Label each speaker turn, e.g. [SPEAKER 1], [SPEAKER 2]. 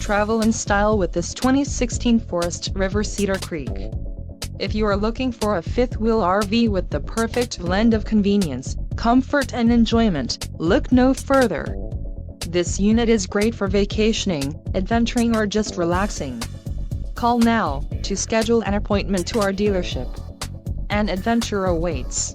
[SPEAKER 1] Travel in style with this 2016 Forest River Cedar Creek. If you are looking for a fifth-wheel RV with the perfect blend of convenience, comfort and enjoyment, look no further. This unit is great for vacationing, adventuring or just relaxing. Call now to schedule an appointment to our dealership. An adventure awaits.